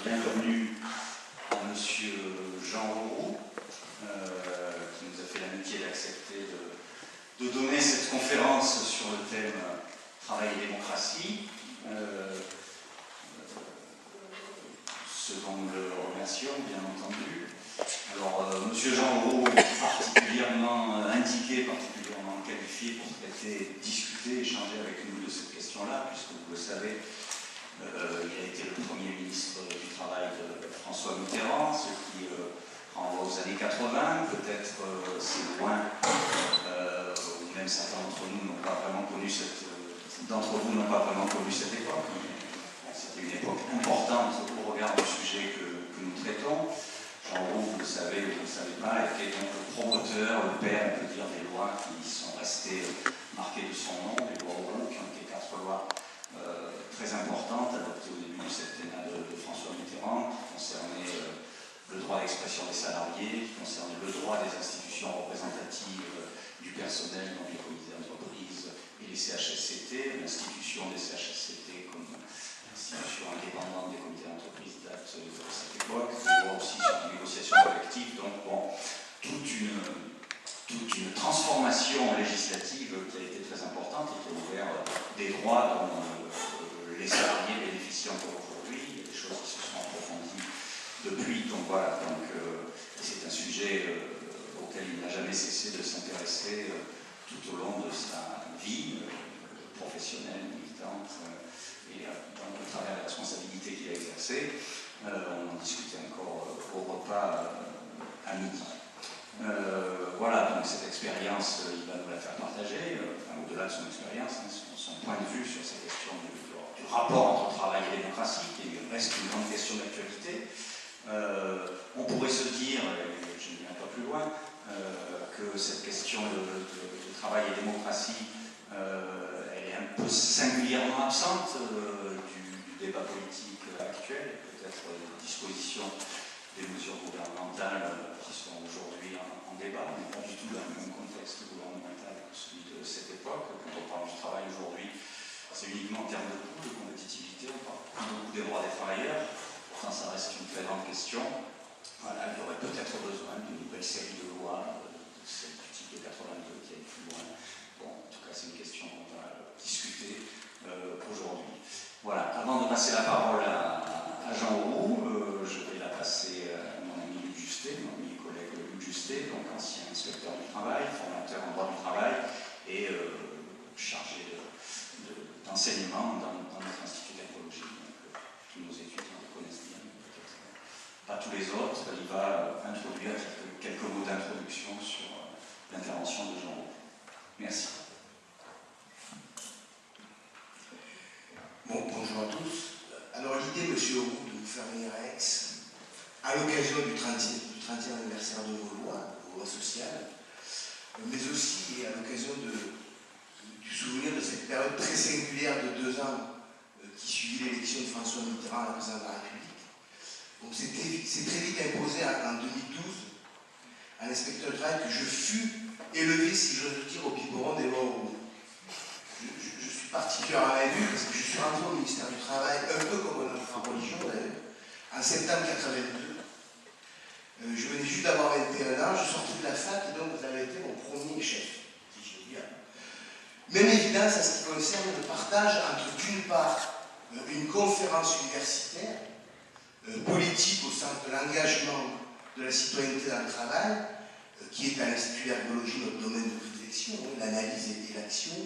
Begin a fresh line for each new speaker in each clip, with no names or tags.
bienvenue à Monsieur Jean Auroux, qui nous a fait l'amitié d'accepter de donner cette conférence sur le thème Travail et démocratie, ce dont nous le remercions, bien entendu. Alors, Monsieur Jean Auroux, particulièrement indiqué, particulièrement qualifié pour traiter, discuter, échanger avec nous de cette question-là, puisque vous le savez, il a été le premier ministre du Travail de François Mitterrand, ce qui renvoie aux années 80, peut-être c'est loin, ou même certains d'entre vous n'ont pas vraiment connu cette époque. C'était une époque importante au regard du sujet que nous traitons. Jean Auroux, vous le savez ou vous ne le savez pas, était donc le promoteur, le père, on peut dire, des lois qui sont restées marquées de son nom, les lois Auroux, qui ont été 4 lois très importantes, adoptées au début du septennat de François Mitterrand, qui concernaient le droit d'expression des salariés, qui concernaient le droit des institutions représentatives du personnel, donc les comités d'entreprise et les CHSCT. L'institution des CHSCT comme institution indépendante des comités d'entreprise date de cette époque, des lois aussi sur la négociation collective, donc bon, toute une transformation législative qui a été très importante et qui a ouvert des droits dont les salariés bénéficient encore aujourd'hui. Il y a des choses qui se sont approfondies depuis, donc voilà, c'est un sujet auquel il n'a jamais cessé de s'intéresser tout au long de sa vie professionnelle, militante, et dans le travers de la responsabilité qu'il a exercée. On en discutait encore au repas à midi. Voilà, donc cette expérience, il va nous la faire partager, au-delà de son expérience, son point de vue sur ces questions du rapport entre travail et démocratie, qui reste une grande question d'actualité. On pourrait se dire, et je ne viens pas plus loin, que cette question de travail et démocratie, elle est un peu singulièrement absente du débat politique actuel, peut-être des dispositions des mesures gouvernementales qui sont aujourd'hui en débat, mais pas du tout dans le même contexte gouvernemental que celui de cette époque. Quand on parle du travail aujourd'hui, c'est uniquement en termes de coût, de compétitivité, on parle beaucoup des droits des travailleurs, pourtant ça reste une très grande question. Voilà, il y aurait peut-être besoin d'une nouvelle série de lois, de celle du type de 82 qui est plus loin. Bon, en tout cas, c'est une question qu'on va discuter aujourd'hui. Voilà, avant de passer la parole à Jean Auroux, je vais la passer à mon ami Luc Justet, mon ami et collègue Luc Justet, donc ancien inspecteur du travail, formateur en droit du travail et chargé d'enseignement dans notre institut d'anthropologie. Tous nos étudiants le connaissent bien, peut-être pas tous les autres. Il va introduire quelques mots d'introduction sur l'intervention de Jean Auroux. Merci.
Bon, bonjour à tous. Alors l'idée, monsieur Auroux, de vous faire venir à Aix, à l'occasion du 30e anniversaire de vos lois sociales, mais aussi à l'occasion du souvenir de cette période très singulière de 2 ans qui suivit l'élection de François Mitterrand à la présidence de la République. Donc c'est très vite imposé en 2012 un inspecteur du travail que je fus élevé, si j'ose dire, au biberon des lois Auroux. Je suis particulièrement élu parce que je suis rentré au ministère du Travail, un peu comme notre religion d'ailleurs, en septembre 82. Je venais juste d'avoir 21 ans, je sortais de la fac et donc vous avez été mon premier chef, si je veux dire. Même évidence à ce qui concerne le partage entre d'une part une conférence universitaire politique au sens de l'engagement de la citoyenneté dans le travail, qui est à l'Institut d'ergologie notre domaine de prédilection, l'analyse et l'action,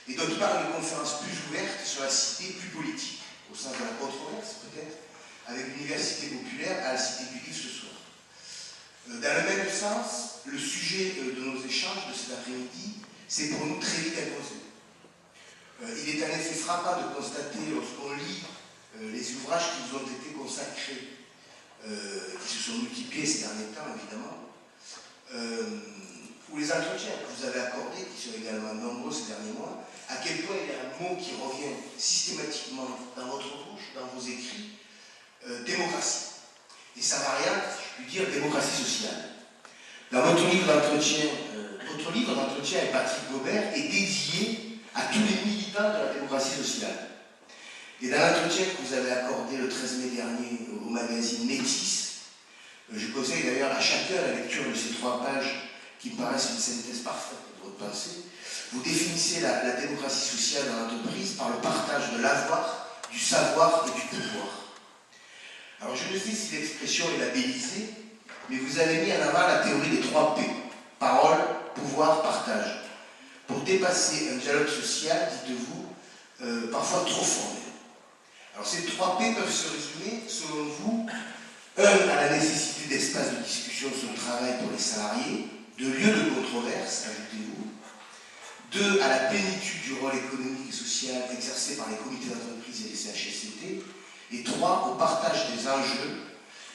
et d'autre part une conférence plus ouverte sur la cité plus politique, au sein de la controverse peut-être, avec l'université populaire à la cité du livre ce soir. Dans le même sens, le sujet de nos échanges de cet après-midi, c'est pour nous très vite imposé. Il est en effet frappant de constater, lorsqu'on lit les ouvrages qui vous ont été consacrés, qui se sont multipliés ces derniers temps évidemment, ou les entretiens que vous avez accordés, qui sont également nombreux ces derniers mois, à quel point il y a un mot qui revient systématiquement dans votre bouche, dans vos écrits, démocratie. Et sa variante, si je puis dire, démocratie sociale. Dans votre livre d'entretien avec Patrick Gobert est dédié à tous les militants de la démocratie sociale. Et dans l'entretien que vous avez accordé le 13 mai dernier magazine Métis. Je conseille d'ailleurs à chacun la lecture de ces 3 pages qui me paraissent une synthèse parfaite de votre pensée. Vous définissez la démocratie sociale dans l'entreprise par le partage de l'avoir, du savoir et du pouvoir. Alors je ne sais si l'expression est labellisée, mais vous avez mis en avant la théorie des 3 P, parole, pouvoir, partage, pour dépasser un dialogue social, dites-vous, parfois trop formel. Alors ces 3 P peuvent se résumer, selon vous, 1 à la nécessité d'espace de discussion sur le travail pour les salariés, de lieux de controverse, ajoutez-vous, 2 à la plénitude du rôle économique et social exercé par les comités d'entreprise et les CHSCT, et 3 au partage des enjeux,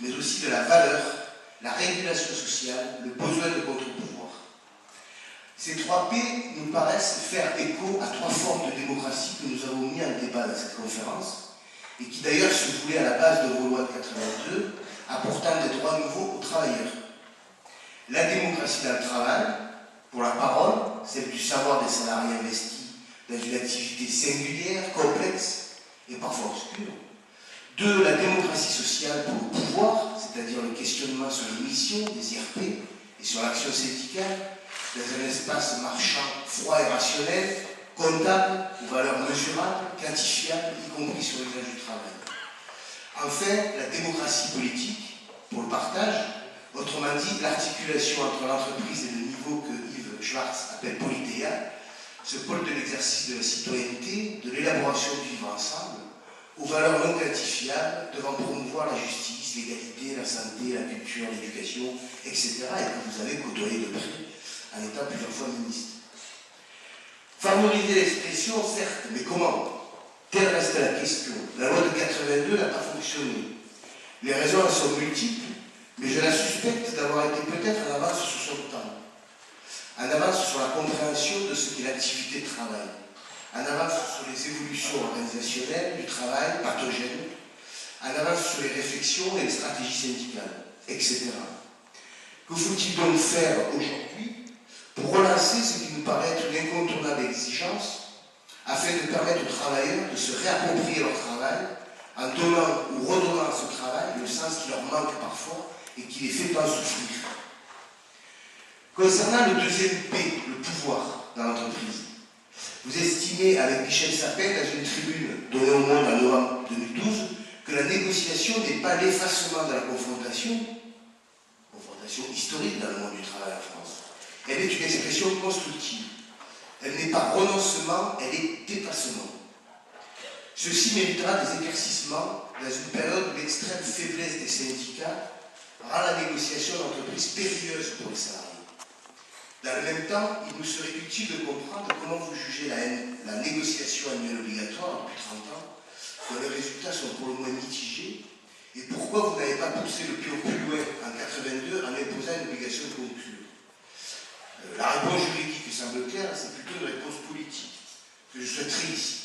mais aussi de la valeur, la régulation sociale, le besoin de contre-pouvoir. Ces 3 P nous paraissent faire écho à 3 formes de démocratie que nous avons mis en débat dans cette conférence, et qui d'ailleurs se voulaient à la base de vos lois de 82, apportant des droits nouveaux aux travailleurs. La démocratie dans le travail, pour la parole, celle du savoir des salariés investis dans une activité singulière, complexe et parfois obscure. 2, la démocratie sociale pour le pouvoir, c'est-à-dire le questionnement sur les missions des IRP et sur l'action syndicale, dans un espace marchand froid et rationnel, comptable, aux valeurs mesurables, quantifiables, y compris sur l'usage du travail. Enfin, la démocratie politique pour le partage, autrement dit, l'articulation entre l'entreprise et le niveau que Yves Schwartz appelle Politéa, ce pôle de l'exercice de la citoyenneté, de l'élaboration du vivre ensemble, aux valeurs non quantifiables devant promouvoir la justice, l'égalité, la santé, la culture, l'éducation, etc. et que vous avez côtoyé de près en étant plusieurs fois ministre. Favoriser l'expression, certes, mais comment? Telle reste la question. La loi de 82 n'a pas fonctionné. Les raisons elles sont multiples, mais je la suspecte d'avoir été peut-être en avance sur son temps, en avance sur la compréhension de ce qu'est l'activité de travail, en avance sur les évolutions organisationnelles du travail pathogène, en avance sur les réflexions et les stratégies syndicales, etc. Que faut-il donc faire aujourd'hui pour relancer ce qui nous paraît être une incontournable exigence afin de permettre aux travailleurs de se réapproprier leur travail en donnant ou redonnant à ce travail le sens qui leur manque parfois et qui les fait tant souffrir. Concernant le deuxième P, le pouvoir dans l'entreprise, vous estimez avec Michel Sapin dans une tribune donnée au Monde en novembre 2012 que la négociation n'est pas l'effacement de la confrontation historique dans le monde du travail en France. Elle est une expression constructive. Elle n'est pas renoncement, elle est dépassement. Ceci méritera des éclaircissements dans une période où l'extrême faiblesse des syndicats rend la négociation d'entreprise périlleuse pour les salariés. Dans le même temps, il nous serait utile de comprendre comment vous jugez la négociation annuelle obligatoire depuis 30 ans, dont les résultats sont pour le moins mitigés, et pourquoi vous n'avez pas poussé le pion plus loin en 82 en imposant une obligation de conclure. La réponse juridique semble claire, c'est plutôt une réponse politique que je souhaiterais ici.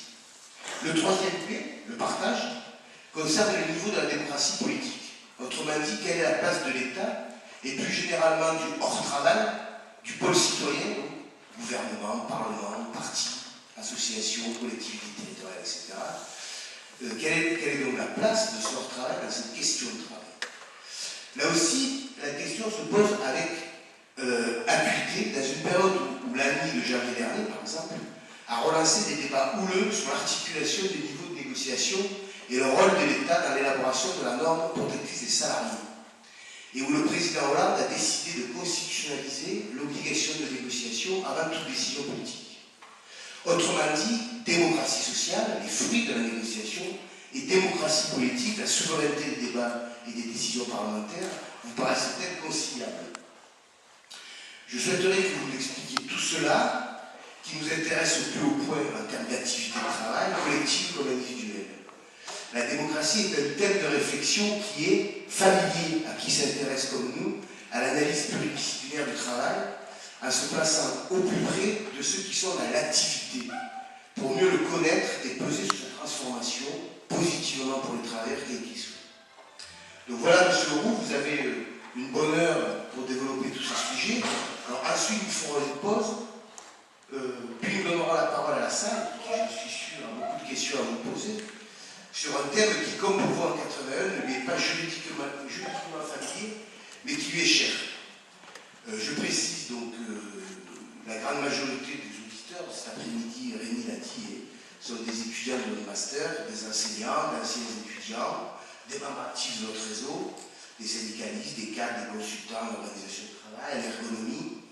Le troisième P, le partage, concerne le niveau de la démocratie politique. Autrement dit, quelle est la place de l'État et plus généralement du hors-travail, du pôle citoyen, donc, gouvernement, parlement, partis, associations, collectivités territoriales, etc. Quelle est donc la place de ce hors-travail dans cette question de travail? Là aussi, la question se pose avec acuité dans une période où l'ANI de janvier dernier, par exemple, a relancé des débats houleux sur l'articulation des niveaux de négociation et le rôle de l'État dans l'élaboration de la norme protectrice des salariés, et où le président Hollande a décidé de constitutionnaliser l'obligation de négociation avant toute décision politique. Autrement dit, démocratie sociale, les fruits de la négociation, et démocratie politique, la souveraineté des débats et des décisions parlementaires, vous paraissent peut-être conciliables. Je souhaiterais que vous nous expliquiez tout cela, qui nous intéresse au plus haut point en termes d'activité de travail, collective comme individuelle. La démocratie est un thème de réflexion qui est familier à qui s'intéresse comme nous à l'analyse pluridisciplinaire du travail, en se plaçant au plus près de ceux qui sont dans l'activité, pour mieux le connaître et peser sur sa transformation, positivement pour les travailleurs, quels qu'ils soient. Donc voilà, M. Roux, vous avez une bonne heure pour développer tous ces sujets. Alors ensuite, nous ferons une pause, puis nous donnerons la parole à la salle, qui, je suis sûr, a beaucoup de questions à vous poser, sur un thème qui, comme pour vous en 81, ne lui est pas juridiquement familier, mais qui lui est cher. Je précise donc que la grande majorité des auditeurs de cet après-midi, Rémi l'a dit, sont des étudiants de notre master, des enseignants, d'anciens étudiants, des membres actifs de notre réseau, des syndicalistes, des cadres, des consultants d'organisation de travail, l'ergonomie,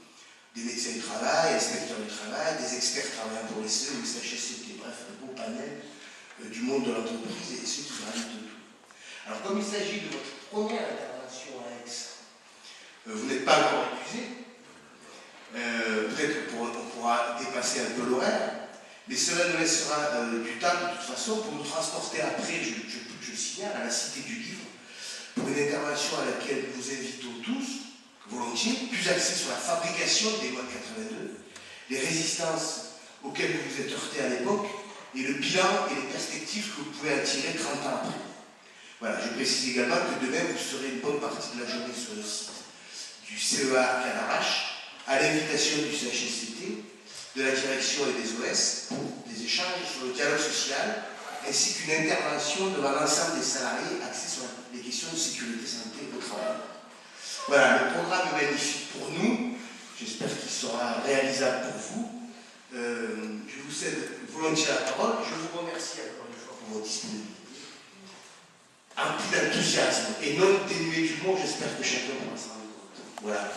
des médecins du travail, inspecteurs du travail, des experts travaillant pour les CE ou les CHSCT, bref, un beau panel du monde de l'entreprise et ceux qui gravitent autour. Alors, comme il s'agit de votre première intervention à Aix, vous n'êtes pas encore accusé, peut-être qu'on pourra dépasser un peu l'horaire, mais cela nous laissera du temps de toute façon pour nous transporter après, je signale, à la Cité du Livre, pour une intervention à laquelle nous invitons tous, volontiers, plus axée sur la fabrication des lois de 82, les résistances auxquelles vous vous êtes heurtés à l'époque, et le bilan et les perspectives que vous pouvez en tirer 30 ans après. Voilà, je précise également que demain, vous serez une bonne partie de la journée sur le site du CEA Cadarache, à l'invitation du CHSCT, de la direction et des OS, pour des échanges sur le dialogue social, ainsi qu'une intervention devant l'ensemble des salariés axée sur les questions de sécurité santé au travail. Voilà, le programme est magnifique pour nous, j'espère qu'il sera réalisable pour vous. Je vous cède volontiers la parole. Je vous remercie encore une fois pour votre disponibilité. Empli d'enthousiasme et non dénué d'humour, j'espère que chacun pourra s'en rendre compte. Voilà.